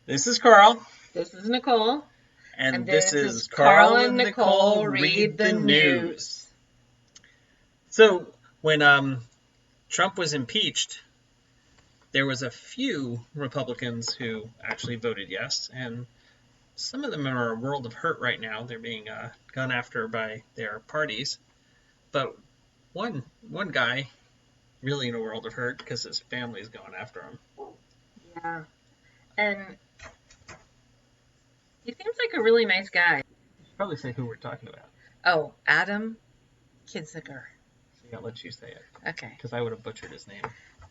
This is Carl, This is Nicole, and and this this is is Carl Carl and and Nicole Nicole read read the the news. news. So, when Trump was impeached, there was a few Republicans who actually voted yes, and some of them are a world of hurt right now. They're being gone after by their parties, but one guy really in a world of hurt because his family's going after him. Yeah, and he seems like a really nice guy. You should probably say who we're talking about. Oh, Adam Kinzinger. So I'll let you say it Okay. because I would have butchered his name.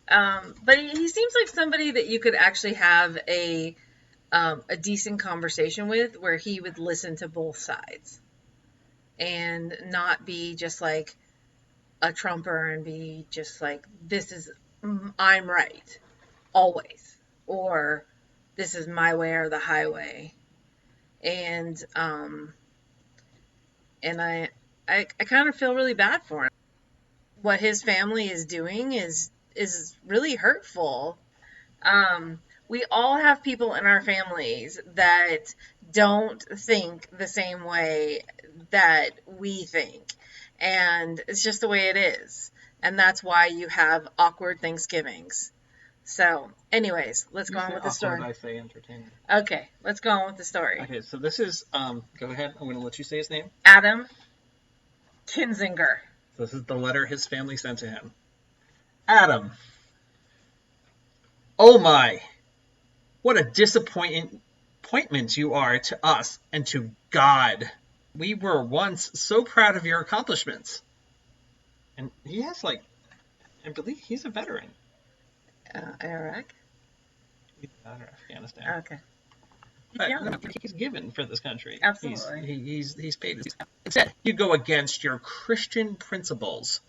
But he seems like somebody that you could actually have a decent conversation with, where he would listen to both sides and not be just like a Trumper and be just like, this is I'm right always, or this is my way or the highway. And and I kind of feel really bad for him. What his family is doing is really hurtful. We all have people in our families that don't think the same way that we think, and it's just the way it is. And that's why you have awkward Thanksgivings. So, anyways, let's You go on say with the awkward, story. I say entertaining. Okay, let's go on with the story. Okay, so this is go ahead. I'm going to let you say his name. Adam Kinzinger. So this is the letter his family sent to him. Adam, oh my, what a disappointment you are to us and to God. We were once so proud of your accomplishments. And he has I believe he's a veteran. Iraq? He's out of Afghanistan. Okay. But Yeah, no, he's given for this country. absolutely. He's paid. Instead, you go against your Christian principles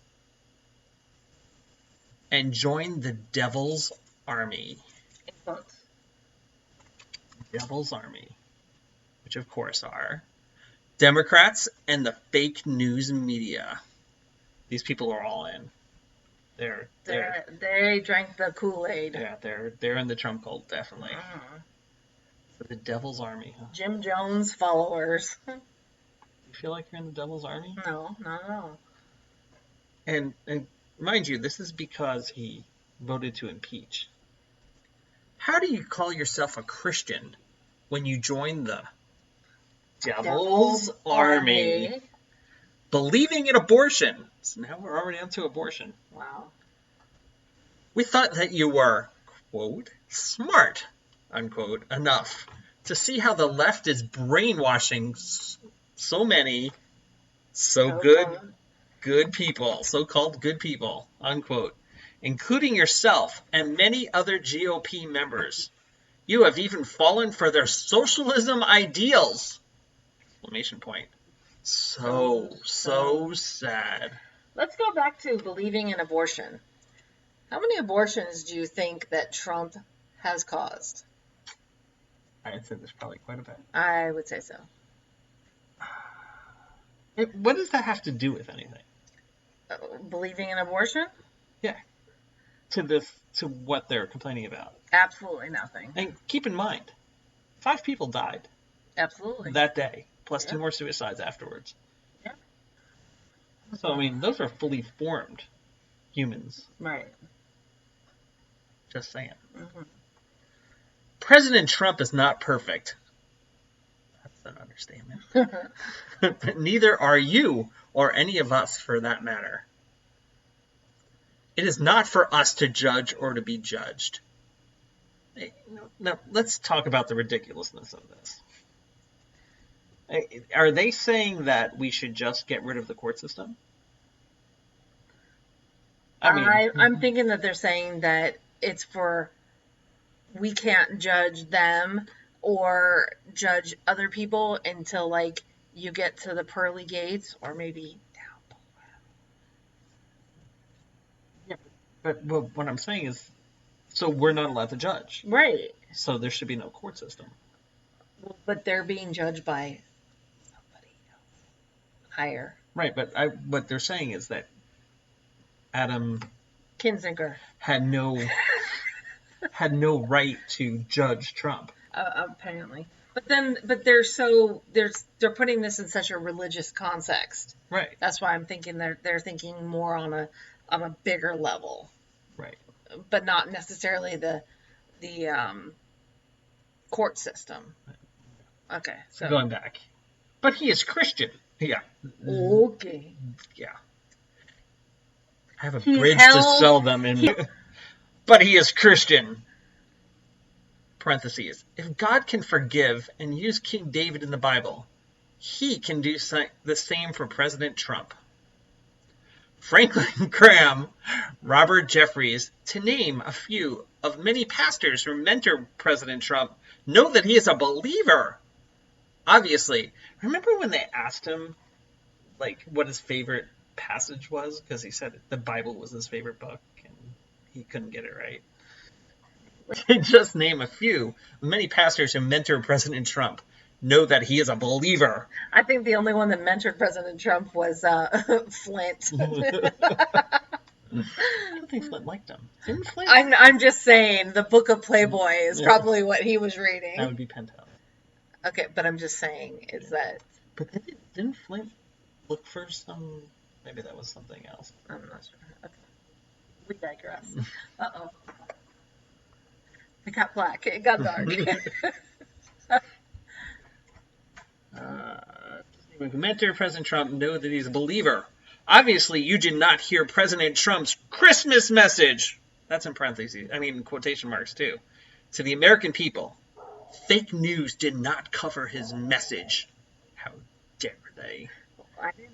and join the devil's army. In quotes. Devil's army, which of course are Democrats and the fake news media. These people are all in. They drank the Kool-Aid. Yeah, they're in the Trump cult, definitely. Mm. For the devil's army, huh? Jim Jones followers. You feel like you're in the devil's army? No, not at all. And mind you, this is because he voted to impeach. How do you call yourself a Christian when you join the devil's army? Believing in abortion. So now we're already onto abortion. Wow. We thought that you were, quote, smart, unquote, enough to see how the left is brainwashing so many good people, so-called good people, unquote, including yourself and many other GOP members. You have even fallen for their socialism ideals! Exclamation point. So sad. Let's go back to believing in abortion. How many abortions do you think that Trump has caused? I'd say there's probably quite a bit. I would say so. What does that have to do with anything? Believing in abortion? Yeah. To what they're complaining about. Absolutely nothing. And keep in mind, 5 people died. Absolutely. That day, plus 2 more suicides afterwards. Yeah. So, I mean, those are fully formed humans. Right. Just saying. Mm-hmm. President Trump is not perfect. That's an understatement. But neither are you, or any of us for that matter. It is not for us to judge or to be judged. Now, let's talk about the ridiculousness of this. Are they saying that we should just get rid of the court system? I'm thinking that they're saying that it's for, we can't judge them or judge other people until like you get to the pearly gates, or maybe down below. Yeah, but what I'm saying is, so we're not allowed to judge. Right. So there should be no court system. But they're being judged by somebody else higher. Right, but what they're saying is that Adam Kinzinger had no right to judge Trump. apparently. But they're putting this in such a religious context. Right. That's why I'm thinking they're thinking more on a bigger level, Right. but not necessarily the court system. Okay, So so going back, but he is Christian. Yeah. okay, Yeah. I have a he bridge to held sell them in. But he is Christian. Parentheses. If God can forgive and use King David in the Bible, he can do the same for President Trump. Franklin Graham, Robert Jeffries, to name a few of many pastors who mentor President Trump, know that he is a believer. Obviously. Remember when they asked him, like, what his favorite passage was? Because he said the Bible was his favorite book, and he couldn't get it right. To just name a few, many pastors who mentor President Trump know that he is a believer. I think the only one that mentored President Trump was Flint. I don't think Flint liked him. Didn't Flint? I'm just saying the Book of Playboy is probably what he was That reading. would be Penthouse. Okay, but I'm just saying is that But didn't Flint look for some? Maybe that was something else. I'm not sure. Okay, we digress. Uh-oh. It got black. It got dark. Mentor President Trump know that he's a believer. Obviously, you did not hear President Trump's Christmas message. That's in parentheses. I mean, quotation marks, too. To the American people. Fake news did not cover his message. How dare they? I didn't.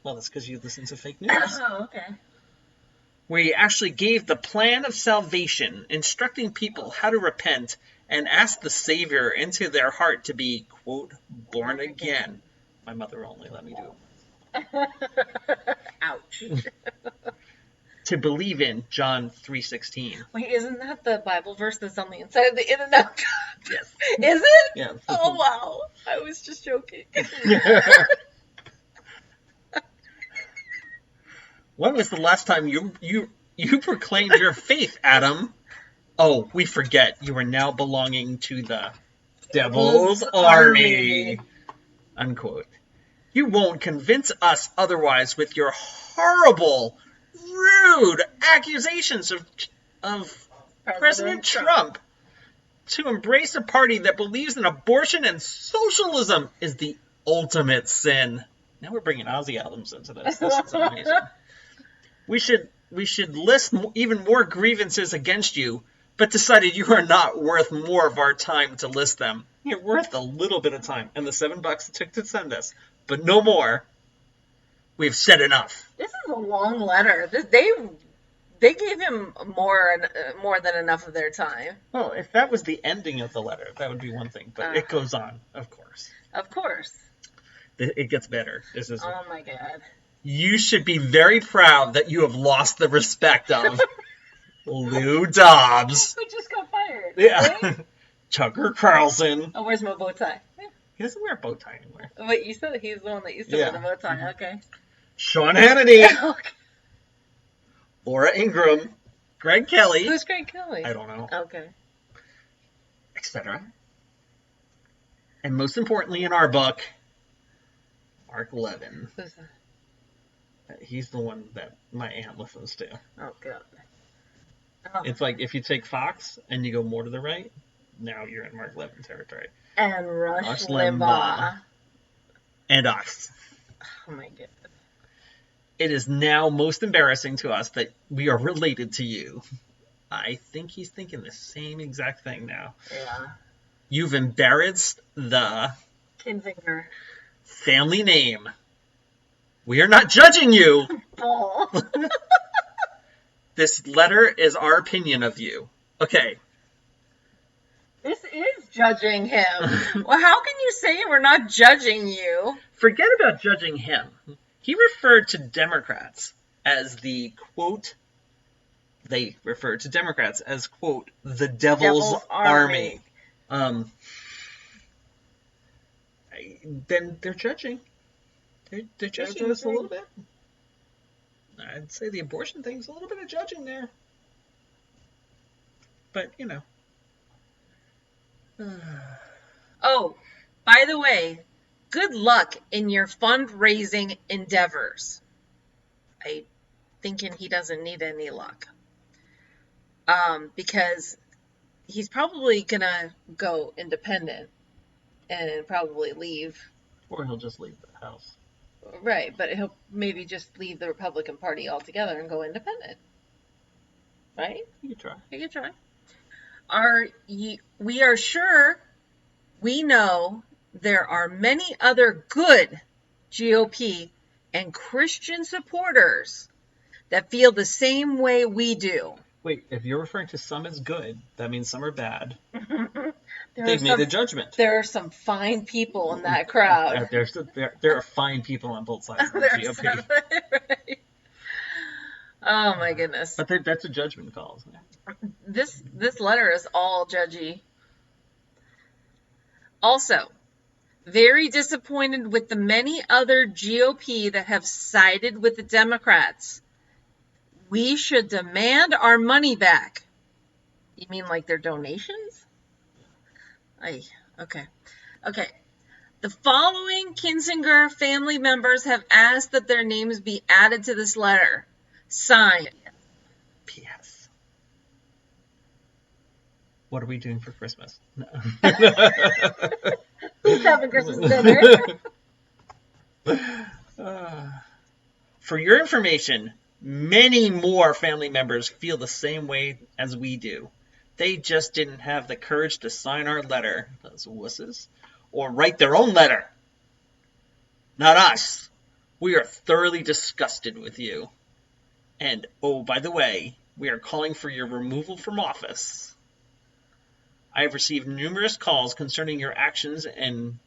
Well, that's because you listen to fake news. Oh, okay. Where he actually gave the plan of salvation, instructing people how to repent and ask the Savior into their heart to be, quote, born again. My mother only let me do it. Ouch. To believe in John 3:16. Wait, isn't that the Bible verse that's on the inside of the In-N-Out cup? Yes. Is it? Yeah. Oh, wow. I was just joking. When was the last time you proclaimed your faith, Adam? Oh, we forget. You are now belonging to the Devil's Army. Unquote. You won't convince us otherwise with your horrible, rude accusations of President Trump. To embrace a party that believes in abortion and socialism is the ultimate sin. Now we're bringing Ozzy albums into this. This is amazing. We should list even more grievances against you, but decided you are not worth more of our time to list them. You're worth a little bit of time and the $7 it took to send us, but no more. We've said enough. This is a long letter. They gave him more than enough of their time. Well, if that was the ending of the letter, that would be one thing, but it goes on, of course. Of course. It gets better. This is. Oh my God. You should be very proud that you have lost the respect of Lou Dobbs. We just got fired. Yeah. Right? Tucker Carlson. Oh, where's my bow tie? He doesn't wear a bow tie anymore. Wait, you said he's the one that used to wear the bow tie. Okay. Sean Hannity. Okay. Laura Ingraham. Greg Kelly. Who's Greg Kelly? I don't know. Okay. Etc. And most importantly in our book, Mark Levin. Who's that? He's the one that my aunt listens to. Oh, God. Oh. It's like if you take Fox and you go more to the right, now you're in Mark Levin territory. And Rush Limbaugh. And us. Oh, my God. It is now most embarrassing to us that we are related to you. I think he's thinking the same exact thing now. Yeah. You've embarrassed the Kinzinger family name. We are not judging you. Paul. This letter is our opinion of you. Okay. This is judging him. Well, how can you say we're not judging you? Forget about judging him. He referred to Democrats as the, quote, they referred to Democrats as, quote, the Devil's Army. Then they're judging. They're judging us a little bit. I'd say the abortion thing's a little bit of judging there. But, you know. Oh, by the way, good luck in your fundraising endeavors. I thinking he doesn't need any luck. Because he's probably gonna go independent and probably leave. Or he'll just leave the house. Right, but he'll maybe just leave the Republican Party altogether and go independent. Right? You could try. You can try. We are sure we know there are many other good GOP and Christian supporters that feel the same way we do. Wait, if you're referring to some as good, that means some are bad. There They've made a judgment. are some fine people in that crowd. There are fine people on both sides of the GOP. Right. Oh my goodness. But that's a judgment call, isn't it? This letter is all judgy. Also, very disappointed with the many other GOP that have sided with the Democrats. We should demand our money back. You mean like their donations? Okay. The following Kinzinger family members have asked that their names be added to this letter. Signed. P.S. What are we doing for Christmas? No. Who's having Christmas dinner? For your information, many more family members feel the same way as we do. They just didn't have the courage to sign our letter, those wusses, or write their own letter. Not us. We are thoroughly disgusted with you. And, oh, by the way, we are calling for your removal from office. I have received numerous calls concerning your actions and...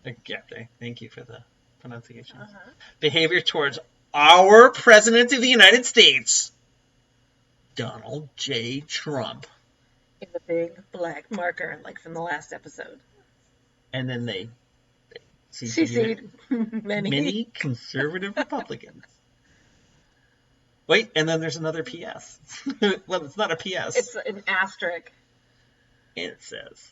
Thank you for the pronunciation. Behavior towards our President of the United States, Donald J. Trump. In the big black marker, like from the last episode. And then they CC'd many conservative Republicans. Wait, and then there's another PS. Well, it's not a PS. It's an asterisk. And it says,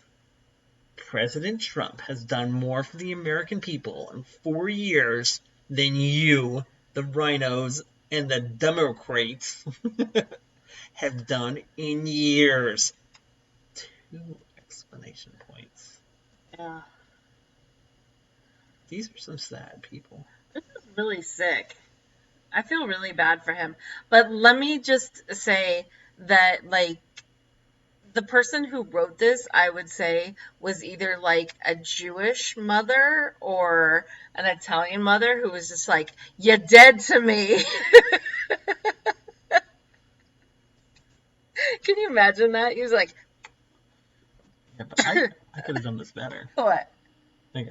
President Trump has done more for the American people in 4 years than you, the rhinos, and the Democrats have done in years. 2 exclamation points. Yeah. These are some sad people. This is really sick. I feel really bad for him. But let me just say that, like, the person who wrote this, I would say, was either like a Jewish mother or an Italian mother who was just like, "You're dead to me." Can you imagine that? He was like, Yeah, but I could have done this better. "What?" Okay.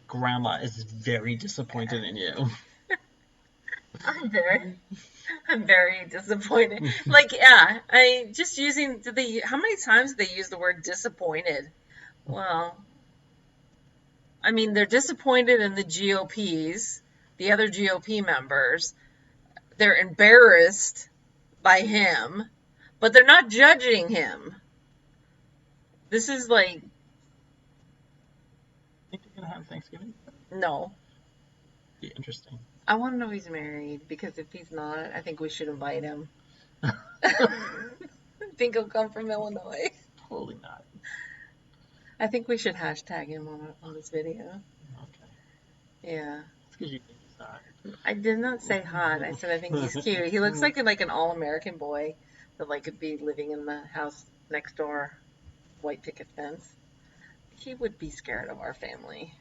Grandma is very disappointed in you. I'm very disappointed. Like, yeah, how many times did they use the word disappointed? Well, I mean, they're disappointed in the GOPs, the other GOP members. They're embarrassed by him, but they're not judging him. This is like... Think you're going to have Thanksgiving? No. Be interesting. I want to know he's married, because if he's not, I think we should invite him. I think he'll come from Illinois. Totally not. I think we should hashtag him on this video. Okay. Yeah. It's because you think he's hot. I did not say hot. I said I think he's cute. He looks like an all-American boy that like could be living in the house next door, white picket fence. He would be scared of our family.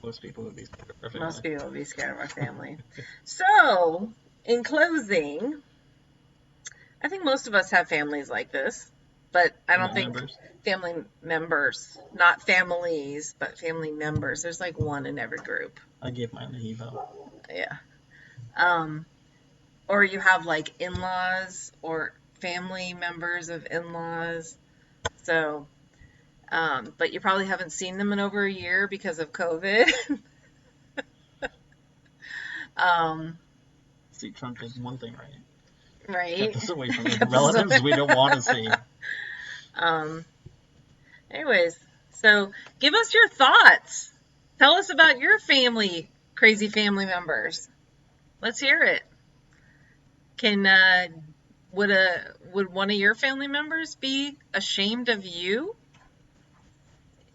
Most people would be scared of our family. Most people would be scared of our family. So, in closing, I think most of us have families like this, but I don't think family members, not families, but family members. There's like one in every group. I gave mine the Evo. Yeah. Or you have like in-laws or family members of in-laws. So, but you probably haven't seen them in over a year because of COVID. See, Trump did one thing right. Right. Kept us away from the relatives we don't want to see. Anyways, so give us your thoughts. Tell us about your family, crazy family members. Let's hear it. Can would one of your family members be ashamed of you?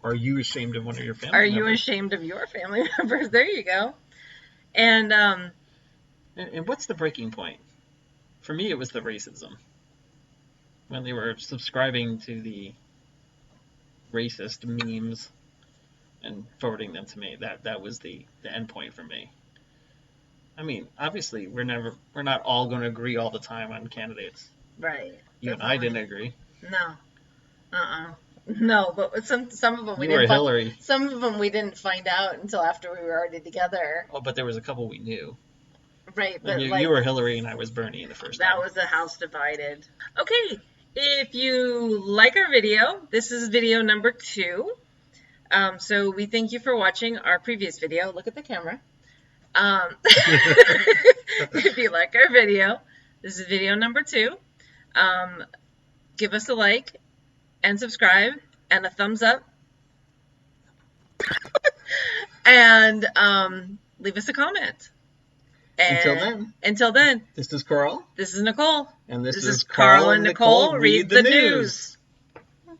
Are you ashamed of one of your Are family you members? ashamed of your family members? There you go. And And what's the breaking point? For me, it was the racism. When they were subscribing to the racist memes and forwarding them to me, that was the end point for me. I mean, obviously, we're not all going to agree all the time on candidates. right, You and I definitely. didn't agree. No. No, but some of them we You were didn't find, Hillary. some of them we didn't find out until after we were already together. Oh, but there was a couple we knew. Right, And but you like were Hillary and I was Bernie the first that time. was a house divided. Okay, if you like our video, this is video number 2. So we thank you for watching our previous video. Look at the camera. If you like our video, this is video number 2. Give us a like and subscribe and a thumbs up. And leave us a comment. And until then, this is Carl. This is Nicole. And this is is Carl and Nicole Read the news.